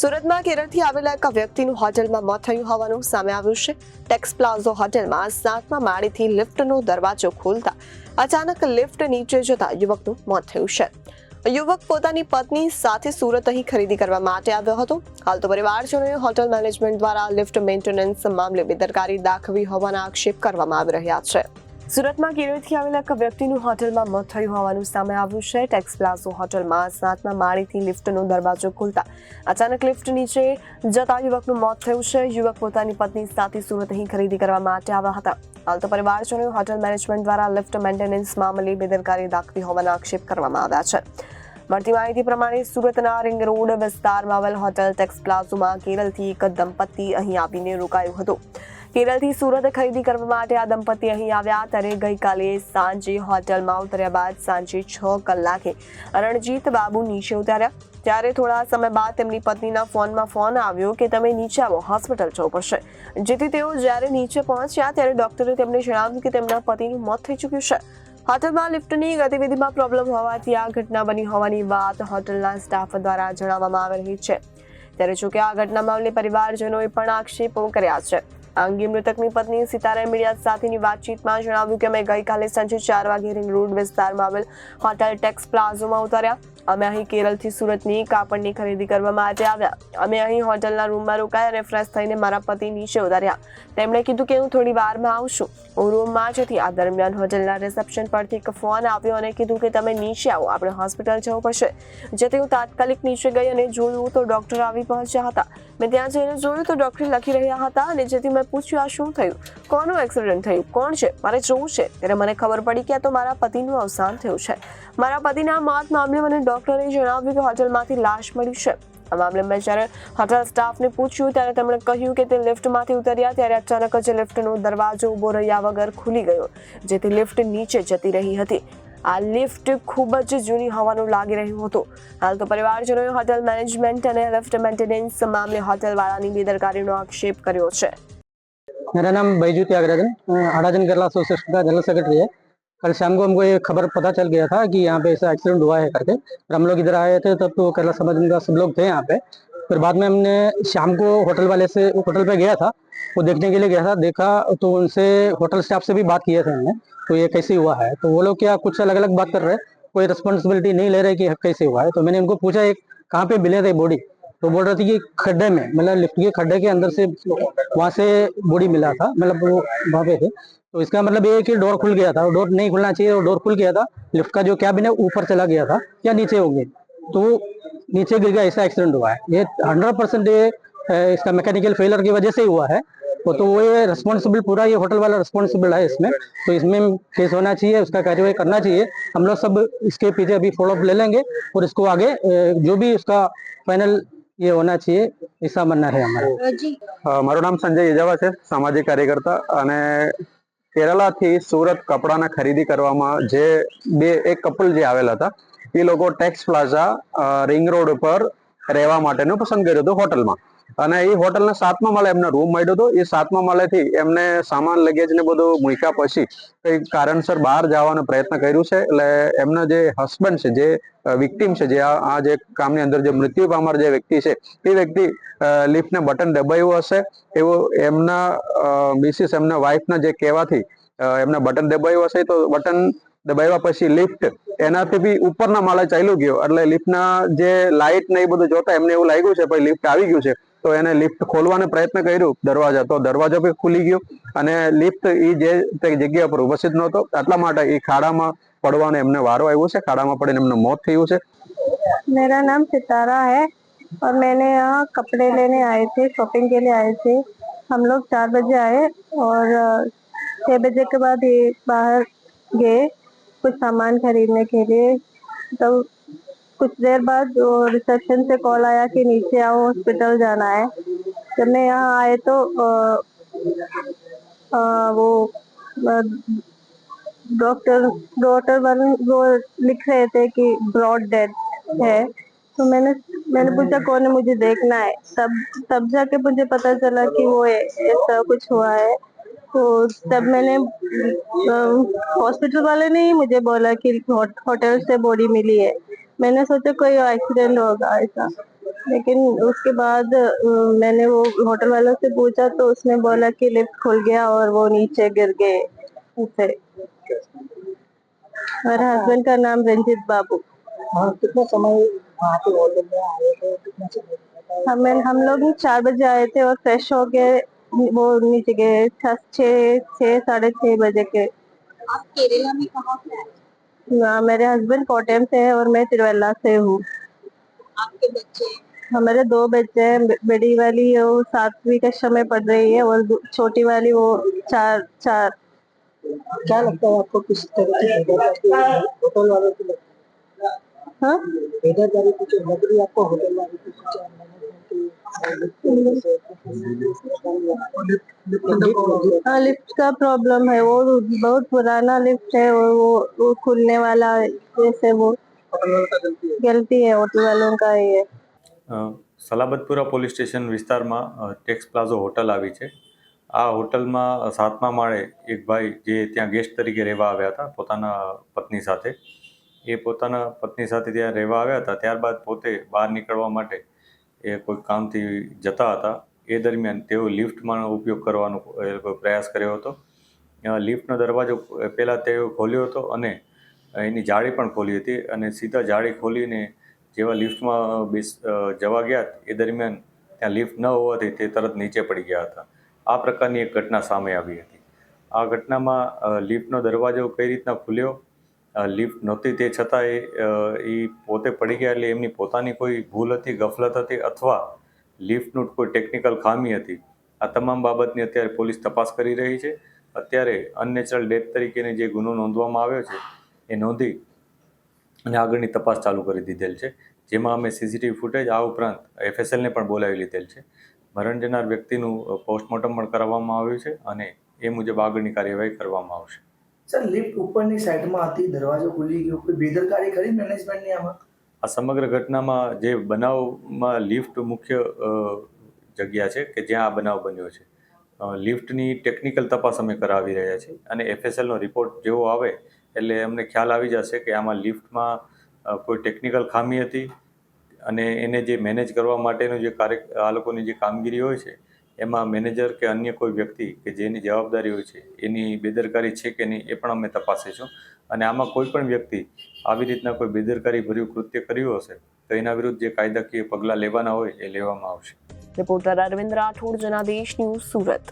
સુરતમાં કેરળથી આવેલા એક વ્યક્તિનું હોટલમાં મોત થયું હોવાનું સામે આવ્યું છે। ટેક્સ પ્લાઝો હોટલમાં 7મા માળેથી લિફ્ટનો દરવાજો ખોલતા અચાનક લિફ્ટ નીચે જતા યુવકનું મોત થયું છે। યુવક પોતાની પત્ની સાથે સુરત અહીં ખરીદી કરવા માટે આવ્યો હતો। હાલ તો પરિવારજનોએ હોટલ મેનેજમેન્ટ દ્વારા લિફ્ટ મેન્ટેનન્સ મામલે બેદરકારી દાખવી હોવાના આક્ષેપ કરવામાં આવી રહ્યા છે। સુરતમાં કેરળથી આવેલા એક વ્યક્તિનું હોટલમાં મોત થયું હોવાનું સામે આવ્યું છે। ટેક્સ પ્લાઝો હોટલમાં 7મા માળેથી લિફ્ટનો દરવાજો ખોલતા અચાનક લિફ્ટ નીચે જતા યુવકનું મોત થયું છે। યુવક પોતાની પત્ની સાથે સુરત અહીં ખરીદી કરવા માટે આવ્યા હતા। હાલ તો પરિવારજનોએ હોટલ મેનેજમેન્ટ દ્વારા લિફ્ટ મેન્ટેનન્સ મામલે બેદરકારી દાખવી હોવાના આક્ષેપ કરવામાં આવ્યા છે। મળતી માહિતી પ્રમાણે સુરતના રિંગ રોડ વિસ્તારમાં આવેલ હોટલ ટેક્સ પ્લાઝોમાં કેરળથી એક દંપતી અહીં આવીને રોકાયું હતું। કેરળથી સુરત ખરીદી કરવા માટે આ દંપતી અહીં આવ્યા ત્યારે ગઈકાલે સાંજે હોટલમાં ઉતર્યા બાદ સાંજે 6 કલાકે રણજીત બાબુ નીચે ઉતાર્યા ત્યારે થોડા સમય બાદ તેમની પત્નીના ફોન આવ્યો કે તમે નીચે આવો, હોસ્પિટલ જવું પડશે। જેથી તેઓ જ્યારે નીચે પહોંચ્યા ત્યારે ડોક્ટરે તેમને જણાવ્યું કે તેમના પતિનું મોત થઈ ચૂક્યું છે। હોટલમાં લિફ્ટની ગતિવિધિમાં પ્રોબ્લેમ હોવાથી આ ઘટના બની હોવાની વાત હોટલના સ્ટાફ દ્વારા જણાવવામાં આવી રહી છે। ત્યારે જોકે આ ઘટના મામલે પરિવારજનોએ પણ આક્ષેપો કર્યા છે। આ અંગે મૃતકની પત્ની સિતારાએ મીડિયા સાથેની વાતચીતમાં જણાવ્યું કે અમે ગઈકાલે સાંજે 4 વાગે રિંગ રોડ વિસ્તારમાં આવેલ હોટલ ટેક્સ પ્લાઝોમાં ઉતર્યા। અમે અહીં કેરળથી સુરતની કાપડની ખરીદી કરવા માટે આવ્યા। અમે અહીં હોટલના રૂમમાં રોકાયા અને ફ્રેશ થઈને મારા પતિ નીચે ઉતાર્યા। તેમણે કીધું કે હું થોડી વારમાં આવું છું। હું રૂમમાં જ હતી। આ દરમિયાન હોટલના રિસેપ્શન પરથી એક ફોન આવ્યો અને કીધું કે તમે નીચે આવો, આપણે હોસ્પિટલ જવું પડશે। જેથી હું તાત્કાલિક નીચે ગઈ અને જોયું તો ડોક્ટર આવી પહોંચ્યા હતા। મેં ત્યાં જઈને જોયું તો ડોક્ટર લખી રહ્યા હતા અને જેથી મેં પૂછ્યું આ શું થયું, કોનું એક્સિડન્ટ થયું, કોણ છે, મારે જોવું છે। ત્યારે મને ખબર પડી કે આ તો મારા પતિનું અવસાન થયું છે। મારા પતિના મોત મામલે મને ડોક્ટરે જણાવ્યું કે હોટલમાંથી લાશ મળી છે। આ મામલે મેં જ્યારે હોટલ સ્ટાફને પૂછ્યું ત્યારે તેમણે કહ્યું કે તે લિફ્ટમાંથી ઉતર્યા ત્યારે અચાનક જ લિફ્ટનો દરવાજો ઊભો રહ્યા વગર ખુલી ગયો, જેથી લિફ્ટ નીચે જતી રહી હતી। આ લિફ્ટ ખૂબ જ જૂની હોવાનું લાગી રહ્યું હતું। હાલ તો પરિવારજનોએ હોટલ મેનેજમેન્ટ અને લિફ્ટ મેન્ટેનન્સ મામલે હોટલવાળાની બેદરકારીનો આક્ષેપ કર્યો છે। मेरा नाम बैजू त्यागराजन, अड़ाजन केरला एसोसिएशन का जनरल सेक्रेटरी है। कल शाम को हमको ये खबर पता चल गया था कि यहाँ पे ऐसा एक्सीडेंट हुआ है करके। फिर हम लोग इधर आए थे तब तो केरला समाज का सब लोग थे यहाँ पे। फिर बाद में हमने शाम को होटल वाले से होटल पे गया था, वो देखने के लिए गया था। देखा तो उनसे होटल स्टाफ से भी बात किया था हमने, तो ये कैसे हुआ है। तो वो लोग क्या कुछ अलग अलग बात कर रहे हैं, कोई रिस्पॉन्सिबिलिटी नहीं ले रहे कि कैसे हुआ है। तो मैंने उनको पूछा एक कहाँ पे मिले थे बॉडी, तो बोल रही थी कि खड्डे में, मतलब लिफ्ट के खड्डे के अंदर से वहां से बॉडी मिला था, मतलब वो वहां पे थे। तो इसका मतलब ये है कि डोर खुल गया था, डोर नहीं खुलना चाहिए, और डोर खुल गया था। लिफ्ट का जो कैबिन है ऊपर चला गया था या नीचे हो गए, तो नीचे गिर गया, ऐसा एक्सीडेंट हुआ है। ये 100% ये इसका मैकेनिकल फेलियर की वजह से ही हुआ है। तो वो ये रिस्पॉन्सिबल पूरा ये होटल वाला रिस्पॉन्सिबल है इसमें। तो इसमें केस होना चाहिए, उसका कार्रवाई करना चाहिए। हम लोग सब इसके पीछे अभी फॉलो अप ले लेंगे और इसको आगे जो भी उसका फाइनल ये होना चाहिए, ऐसा मानना है हमारा। મારું નામ સંજય ઇજાવા છે, સામાજિક કાર્યકર્તા। અને કેરલાથી સુરત કપડાના ખરીદી કરવામાં જે એક કપલ જે આવેલા હતા, એ લોકો ટેક્સ પ્લાઝા રિંગ રોડ ઉપર રહેવા માટેનું પસંદ કર્યું હતું હોટલમાં। અને એ હોટલના 7મા માળે એમને રૂમ મળ્યો હતો। એ 7મા માળેથી એમને સામાન લગેજ ને બધું મૂક્યા પછી કઈ કારણસર બહાર જવાનો પ્રયત્ન કર્યું છે। એટલે એમના જે હસબન્ડ છે, જે વિક્ટીમ છે, જે આ જે કામની અંદર જે મૃત્યુ પામનાર જે વ્યક્તિ છે, એ વ્યક્તિ લિફ્ટને બટન દબાવ્યું હશે એવું એમના મિસિસ એમના વાઇફના જે કહેવાથી એમને બટન દબાવ્યું હશે। તો બટન દબાવ્યા પછી લિફ્ટ એનાથી બી ઉપરના માળે ચાલ્યું ગયો। એટલે લિફ્ટના જે લાઇટ ને એ બધું જોતા એમને એવું લાગ્યું છે ભાઈ લિફ્ટ આવી ગયું છે, તો એને લિફ્ટ ખોલવાનો પ્રયત્ન કર્યો દરવાજા, તો દરવાજો બી ખુલી ગયો અને લિફ્ટ એ જે તે જગ્યા પર ઉપસ્થિત નહોતો, એટલા માટે એ ખાડામાં પડવાનો એમને વારો આવ્યો છે। ખાડામાં પડીને એમનું મોત થયું છે। मेरा नाम सितारा है और मैंने यहाँ कपड़े लेने आए थे, शॉपिंग के लिए आए थे। हम लोग 4 बजे आए और 6 बजे के बाद ये बाहर गए कुछ सामान खरीदने के लिए। तो कुछ देर बाद रिसेप्शन से कॉल आया कि नीचे आओ, हॉस्पिटल जाना है। जब मैं यहाँ आए तो वो डॉक्टर वाले वो लिख रहे थे कि ब्रॉड डेथ है। तो मैंने पूछा कौन है, मुझे देखना है। तब जाके मुझे पता चला कि वो ऐसा कुछ हुआ है। तो तब मैंने हॉस्पिटल वाले ने ही मुझे बोला कि होटल से बॉडी मिली है। मैंने सोचा कोई एक्सीडेंट होगा ऐसा। लेकिन उसके बाद मैंने वो होटल वालों से पूछा तो उसने बोला कि लिफ्ट खुल गया और वो नीचे गिर गए ऐसे। मेरे हस्बैंड का नाम रंजीत बाबू। हाँ, कितना समय वहाँ पे होटल में आए थे, कितना समय हम लोग 4 बजे आए थे और फ्रेश हो के वो नीचे गए 6 6:30 बजे के। आप केरला में कहाँ से आए? मेरे हस्बैंड कोटयम से है और मैं तिरुवल्ला से हूँ। आपके बच्चे? हमारे 2 बच्चे हैं। बड़ी वाली वो 7वीं कक्षा में पढ़ रही है और छोटी वाली वो 4। क्या लगता है आपको, किस तरह की बेदरकारी होटल वालों की लगती हाँ है? बेदरकारी कुछ लग रही है आपको होटल वालों की, कुछ मैनेजमेंट हाँ, लिफ्ट का प्रॉब्लम है। वो बहुत पुराना लिफ्ट है और वो खुलने वाला है। जैसे वो गलती है होटल वालों का ही है। સલાબતપુરા પોલીસ સ્ટેશન વિસ્તારમાં ટેક્સ પ્લાઝો હોટલ આવી છે. આ હોટલમાં 7મા માળે એક ભાઈ જે ત્યાં ગેસ્ટ તરીકે રહેવા આવ્યા હતા પોતાના પત્ની સાથે. એ પોતાના પત્ની સાથે ત્યાં રહેવા આવ્યા હતા, ત્યારબાદ પોતે બહાર નીકળવા માટે એ કોઈ કામથી જતા હતા. એ દરમિયાન તેઓ લિફ્ટમાં ઉપયોગ કરવાનો એ લોકોએ પ્રયાસ કર્યો હતો. લિફ્ટનો દરવાજો પહેલાં તેઓ ખોલ્યો હતો અને એની જાળી પણ ખોલી હતી અને સીધા જાળી ખોલીને જેવા લિફ્ટમાં જવા ગયા એ દરમિયાન ત્યાં લિફ્ટ ન હોવાથી તે તરત નીચે પડી ગયા હતા. આ પ્રકારની એક ઘટના સામે આવી હતી. આ ઘટનામાં લિફ્ટનો દરવાજો કઈ રીતના ખુલ્યો, લિફ્ટ નહોતી તે છતાં એ પોતે પડી ગયા એટલે એમની પોતાની કોઈ ભૂલ હતી, ગફલત હતી અથવા લિફ્ટનું કોઈ ટેકનિકલ ખામી હતી. આ તમામ બાબતની અત્યારે પોલીસ તપાસ કરી રહી છે. અત્યારે અનનેચરલ ડેથ તરીકેની જે ગુનો નોંધવામાં આવ્યો છે એ નોંધી અને આગળની તપાસ ચાલુ કરી દીધેલ છે, જેમાં અમે સીસીટીવી ફૂટેજ આ ઉપરાંત FSLને પણ બોલાવી લીધેલ છે. મરણ જનાર વ્યક્તિનું પોસ્ટમોર્ટમ પણ કરવામાં આવ્યું છે અને એ મુજબ આગળની કાર્યવાહી કરવામાં આવશે. સર, લિફ્ટ ઉપરની સાઈડમાં હતી, દરવાજો ખુલી ગયો, કોઈ બેદરકારી ખરી મેનેજમેન્ટની આમાં? આ સમગ્ર ઘટનામાં જે બનાવમાં લિફ્ટ મુખ્ય જગ્યા છે કે જ્યાં આ બનાવ બન્યો છે. લિફ્ટની ટેકનિકલ તપાસ અમે કરાવી રહ્યા છીએ અને FSLનો રિપોર્ટ જેવો આવે એટલે અમને ખ્યાલ આવી જશે કે આમાં લિફ્ટમાં કોઈ ટેકનિકલ ખામી હતી અને એને જે મેનેજ કરવા માટેનું જે આ લોકોની જે કામગીરી હોય છે એમાં મેનેજર કે અન્ય કોઈ વ્યક્તિ કે જેની જવાબદારી હોય છે એની બેદરકારી છે કે નહીં એ પણ અમે તપાસીશું. અને આમાં કોઈ પણ વ્યક્તિ આવી રીતના કોઈ બેદરકારી ભર્યું કૃત્ય કર્યું હશે તો એના વિરુદ્ધ જે કાયદાકીય પગલાં લેવાના હોય એ લેવામાં આવશે. Reporter Arvind Rathod, Janadesh news, Surat.